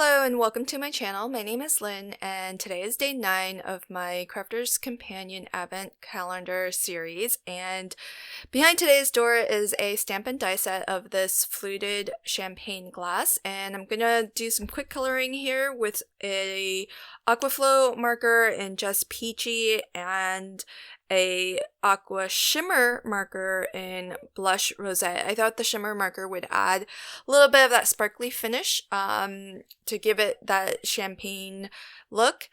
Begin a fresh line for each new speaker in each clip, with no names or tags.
Hello and welcome to my channel. My name is Lynn and today is day 9 of my Crafter's Companion Advent Calendar series, and behind today's door is a stamp and die set of this fluted champagne glass, and I'm gonna do some quick coloring here with a Aquaflow marker in Just Peachy and a aqua shimmer marker in Blush Rosette. I thought the shimmer marker would add a little bit of that sparkly finish to give it that champagne look.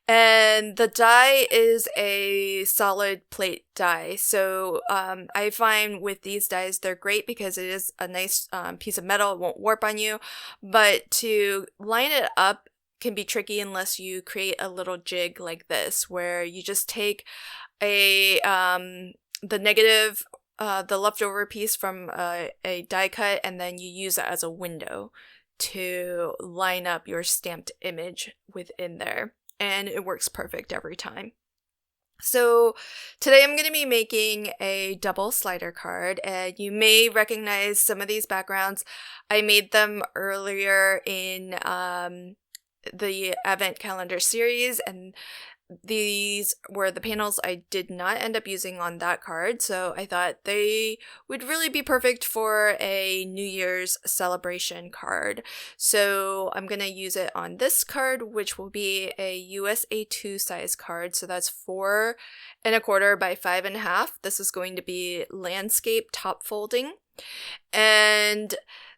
And the die is a solid plate die, so I find with these dies they're great because it is a nice piece of metal. It won't warp on you, but to line it up can be tricky unless you create a little jig like this, where you just take the negative, the leftover piece from a die cut, and then you use it as a window to line up your stamped image within there, and it works perfect every time. So today I'm going to be making a double slider card, and you may recognize some of these backgrounds. I made them earlier in the Advent Calendar series, and these were the panels I did not end up using on that card, so I thought they would really be perfect for a New Year's celebration card. So I'm going to use it on this card, which will be a US A2 size card, so that's 4 1/4 by 5 1/2. This is going to be landscape top folding, and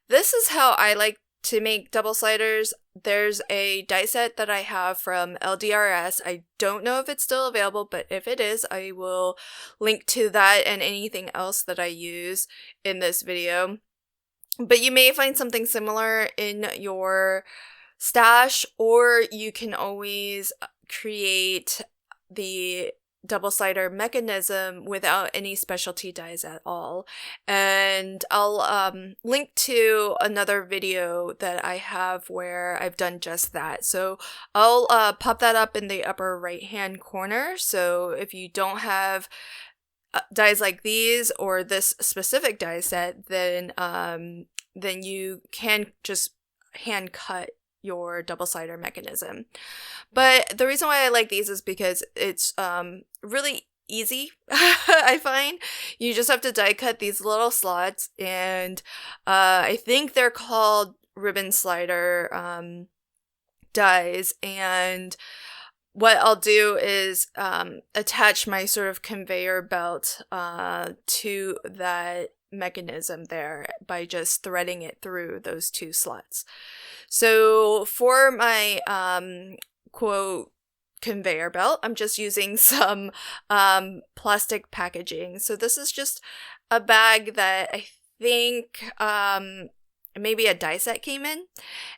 this is how I like to make double sliders. There's a die set that I have from LDRS. I don't know if it's still available, but if it is, I will link to that and anything else that I use in this video. But you may find something similar in your stash, or you can always create the double slider mechanism without any specialty dies at all. And I'll link to another video that I have where I've done just that. So I'll pop that up in the upper right hand corner. So if you don't have dies like these or this specific die set, then you can just hand cut your double slider mechanism. But the reason why I like these is because it's really easy. I find you just have to die cut these little slots, and I think they're called ribbon slider dies. And what I'll do is attach my sort of conveyor belt to that mechanism there by just threading it through those two slots. So for my quote conveyor belt, I'm just using some plastic packaging. So this is just a bag that I think maybe a die set came in,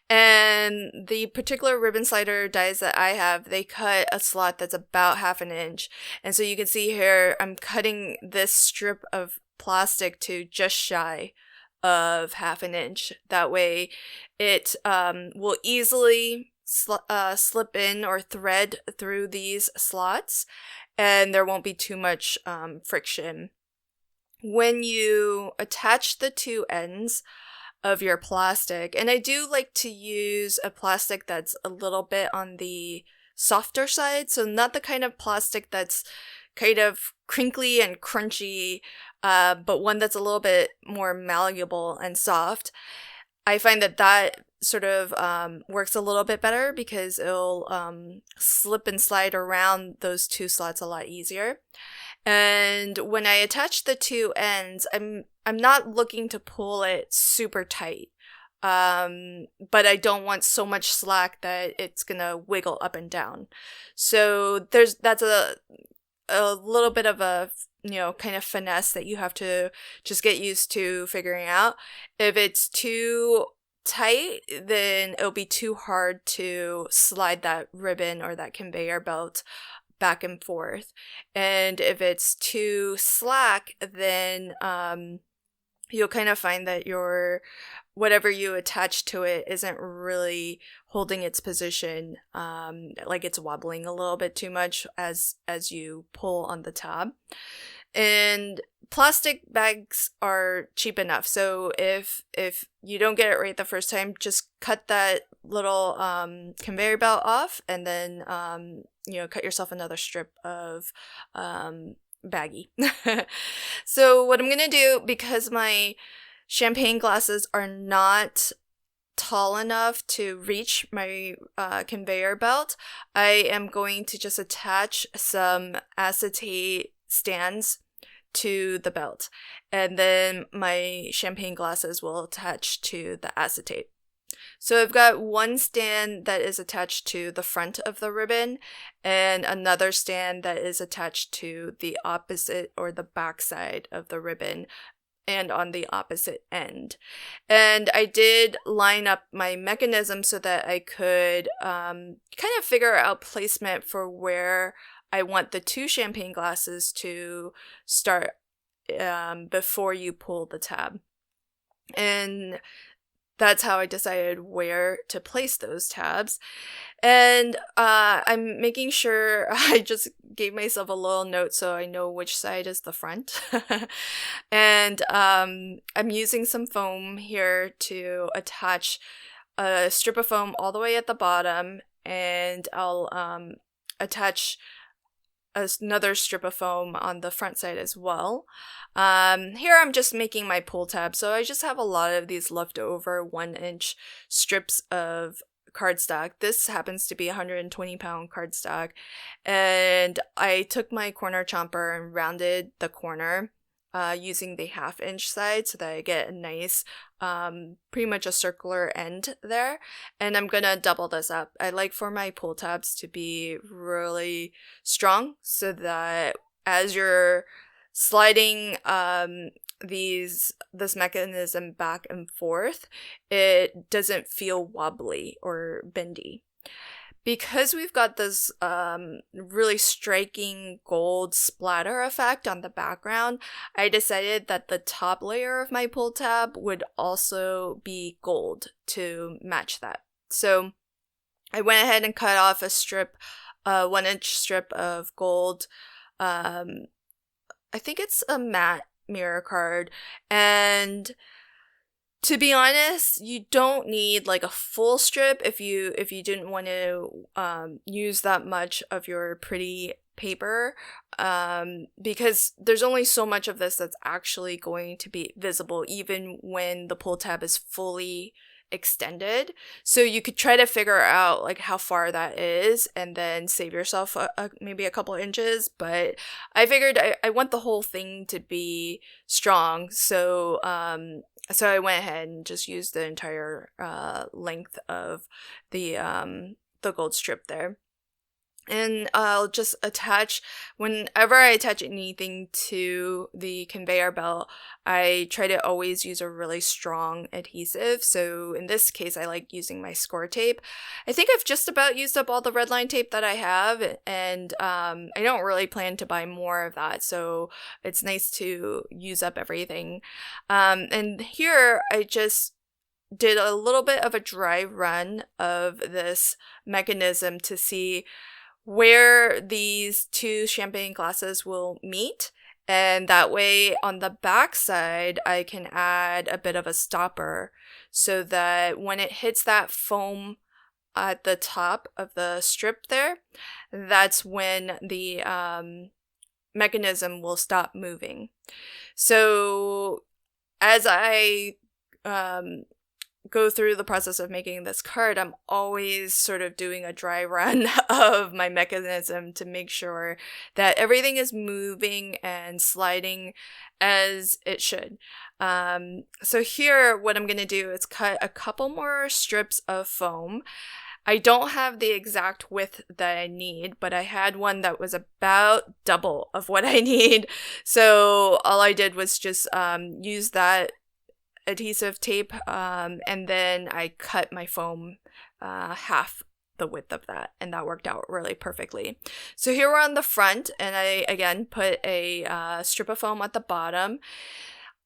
and the particular ribbon slider dies that I have, they cut a slot that's about 1/2 inch. And so you can see here I'm cutting this strip of plastic to just shy of 1/2 inch. That way it will easily slip in or thread through these slots, and there won't be too much friction. When you attach the two ends of your plastic, and I do like to use a plastic that's a little bit on the softer side, so not the kind of plastic that's kind of crinkly and crunchy, but one that's a little bit more malleable and soft. I find that sort of works a little bit better because it'll slip and slide around those two slots a lot easier. And when I attach the two ends, I'm not looking to pull it super tight, but I don't want so much slack that it's gonna wiggle up and down. So that's a little bit of a kind of finesse that you have to just get used to figuring out. If it's too tight, then it'll be too hard to slide that ribbon or that conveyor belt back and forth. And if it's too slack, then you'll kind of find that whatever you attach to it isn't really holding its position, like it's wobbling a little bit too much as you pull on the tab. And plastic bags are cheap enough. So if you don't get it right the first time, just cut that little conveyor belt off, and then cut yourself another strip of baggie. So what I'm gonna do, because my champagne glasses are not tall enough to reach my conveyor belt, I am going to just attach some acetate stands to the belt, and then my champagne glasses will attach to the acetate. So I've got one stand that is attached to the front of the ribbon, and another stand that is attached to the opposite or the back side of the ribbon and on the opposite end. And I did line up my mechanism so that I could kind of figure out placement for where I want the two champagne glasses to start before you pull the tab. And that's how I decided where to place those tabs. And I'm making sure I just gave myself a little note so I know which side is the front. And I'm using some foam here to attach a strip of foam all the way at the bottom, and I'll attach another strip of foam on the front side as well. Here I'm just making my pull tab, so I just have a lot of these leftover 1-inch strips of cardstock. This happens to be 120-pound cardstock, and I took my corner chomper and rounded the corner using the 1/2-inch side so that I get a nice pretty much a circular end there. And I'm gonna double this up. I like for my pull tabs to be really strong so that as you're sliding this mechanism back and forth, it doesn't feel wobbly or bendy. Because we've got this really striking gold splatter effect on the background, I decided that the top layer of my pull tab would also be gold to match that. So I went ahead and cut off a strip, 1-inch strip of gold. I think it's a matte mirror card, and to be honest, you don't need like a full strip if you didn't want to use that much of your pretty paper, because there's only so much of this that's actually going to be visible even when the pull tab is fully extended. So you could try to figure out like how far that is and then save yourself maybe a couple inches, but I figured I want the whole thing to be strong, so I went ahead and just used the entire length of the gold strip there. And I'll just attach, whenever I attach anything to the conveyor belt, I try to always use a really strong adhesive. So in this case, I like using my score tape. I think I've just about used up all the red line tape that I have, and I don't really plan to buy more of that. So it's nice to use up everything. And here I just did a little bit of a dry run of this mechanism to see where these two champagne glasses will meet, and that way on the back side I can add a bit of a stopper so that when it hits that foam at the top of the strip there, that's when the mechanism will stop moving. So as I go through the process of making this card, I'm always sort of doing a dry run of my mechanism to make sure that everything is moving and sliding as it should. So here, what I'm going to do is cut a couple more strips of foam. I don't have the exact width that I need, but I had one that was about double of what I need. So all I did was just use that adhesive tape, and then I cut my foam half the width of that, and that worked out really perfectly. So here we're on the front, and I again put a strip of foam at the bottom.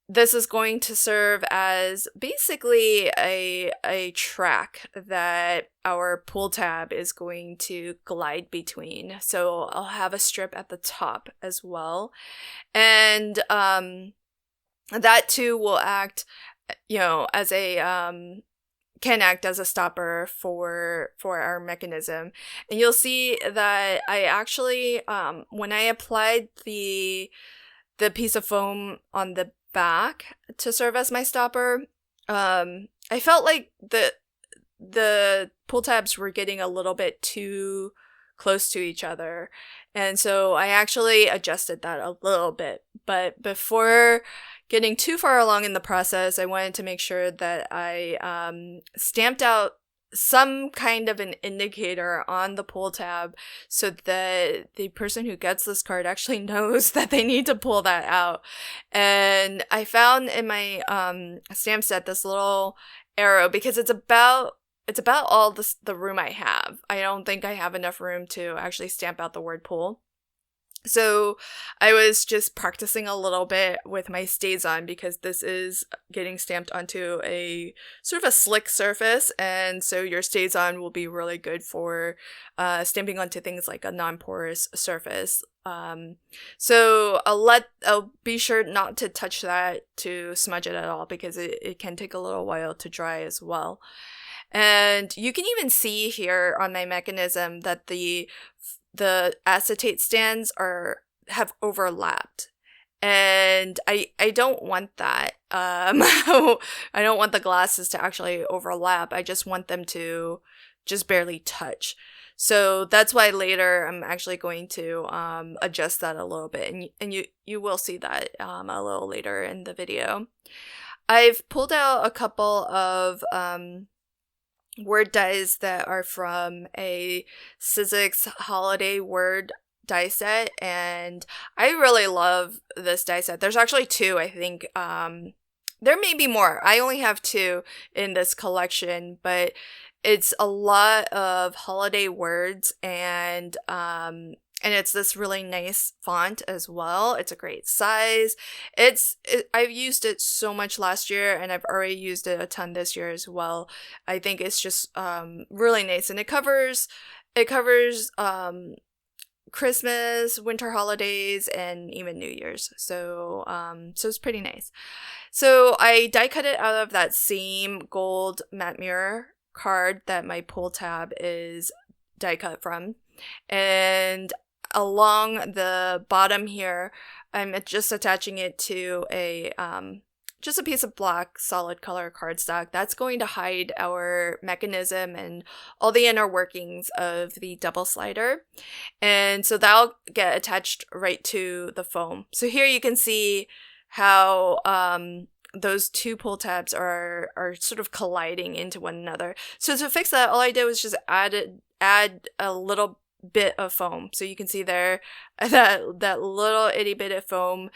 this is going to serve as basically a track that our pull tab is going to glide between. So I'll have a strip at the top as well. And that too will act, as can act as a stopper for our mechanism. And you'll see that I actually, when I applied the piece of foam on the back to serve as my stopper, I felt like the pull tabs were getting a little bit too close to each other, and so I actually adjusted that a little bit. But before getting too far along in the process, I wanted to make sure that I stamped out some kind of an indicator on the pull tab so that the person who gets this card actually knows that they need to pull that out. And I found in my stamp set this little arrow, because it's about all the room I have. I don't think I have enough room to actually stamp out the word pull. So I was just practicing a little bit with my StazOn, because this is getting stamped onto a sort of a slick surface, and so your StazOn will be really good for stamping onto things like a non-porous surface. So I'll be sure not to touch that to smudge it at all, because it can take a little while to dry as well. And you can even see here on my mechanism that the acetate stands have overlapped, and I don't want that. I don't want the glasses to actually overlap. I just want them to just barely touch. So that's why later I'm actually going to adjust that a little bit, and you will see that a little later in the video. I've pulled out a couple of word dies that are from a Sizzix holiday word die set, and I really love this die set. There's actually two, I think. There may be more. I only have two in this collection, but it's a lot of holiday words, and it's this really nice font as well. It's a great size. I've used it so much last year, and I've already used it a ton this year as well. I think it's just really nice, and it covers Christmas, winter holidays, and even New Year's. So it's pretty nice. So I die cut it out of that same gold matte mirror card that my pull tab is die cut from, and along the bottom here, I'm just attaching it to just a piece of black solid color cardstock that's going to hide our mechanism and all the inner workings of the double slider. And so that'll get attached right to the foam. So here you can see how those two pull tabs are sort of colliding into one another. So to fix that, all I did was just add a little bit of foam. So you can see there that little itty bit of foam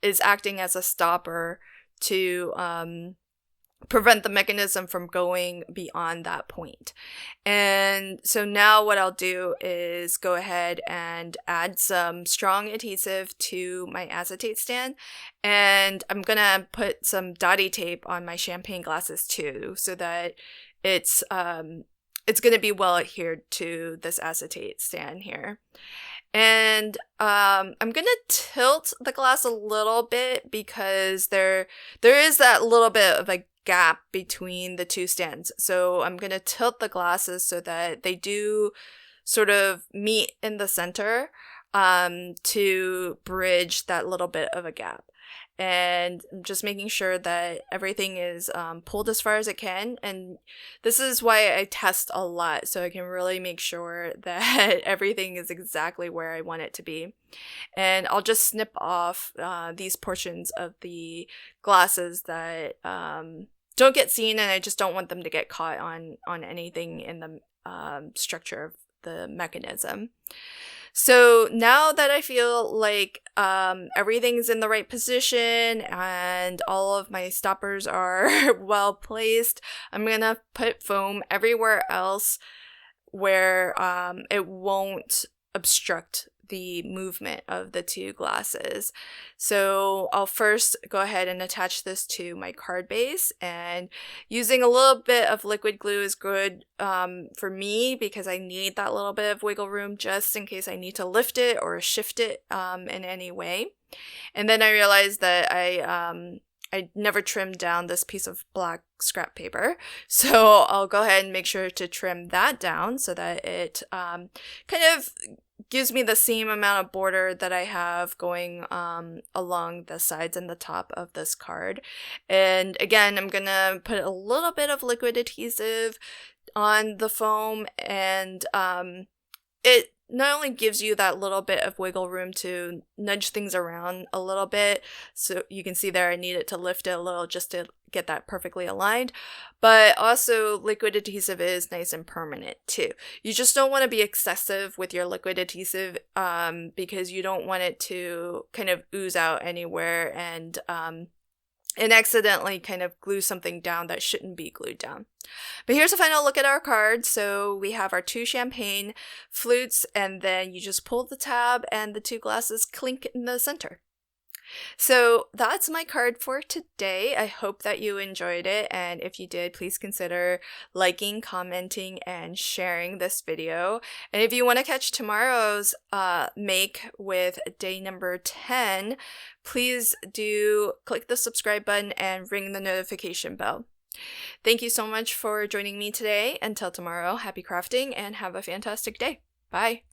is acting as a stopper to prevent the mechanism from going beyond that point. And so now what I'll do is go ahead and add some strong adhesive to my acetate stand, and I'm gonna put some dotty tape on my champagne glasses too, so that it's going to be well adhered to this acetate stand here. And I'm going to tilt the glass a little bit, because there is that little bit of a gap between the two stands. So I'm going to tilt the glasses so that they do sort of meet in the center to bridge that little bit of a gap. And just making sure that everything is pulled as far as it can. And this is why I test a lot, so I can really make sure that everything is exactly where I want it to be. And I'll just snip off these portions of the glasses that don't get seen, and I just don't want them to get caught on anything in the structure of the mechanism. So now that I feel like everything's in the right position and all of my stoppers are well placed, I'm gonna put foam everywhere else where it won't obstruct the movement of the two glasses. So I'll first go ahead and attach this to my card base, and using a little bit of liquid glue is good for me because I need that little bit of wiggle room just in case I need to lift it or shift it in any way. And then I realized that I never trimmed down this piece of black scrap paper, so I'll go ahead and make sure to trim that down so that it kind of gives me the same amount of border that I have going along the sides and the top of this card. And again, I'm gonna put a little bit of liquid adhesive on the foam, and it not only gives you that little bit of wiggle room to nudge things around a little bit, so you can see there I needed to lift it a little just to get that perfectly aligned, but also liquid adhesive is nice and permanent too. You just don't want to be excessive with your liquid adhesive because you don't want it to kind of ooze out anywhere and accidentally kind of glue something down that shouldn't be glued down. But here's a final look at our card. So we have our two champagne flutes, and then you just pull the tab and the two glasses clink in the center. So that's my card for today. I hope that you enjoyed it, and if you did, please consider liking, commenting, and sharing this video. And if you want to catch tomorrow's make with day number 10, please do click the subscribe button and ring the notification bell. Thank you so much for joining me today. Until tomorrow, happy crafting and have a fantastic day. Bye!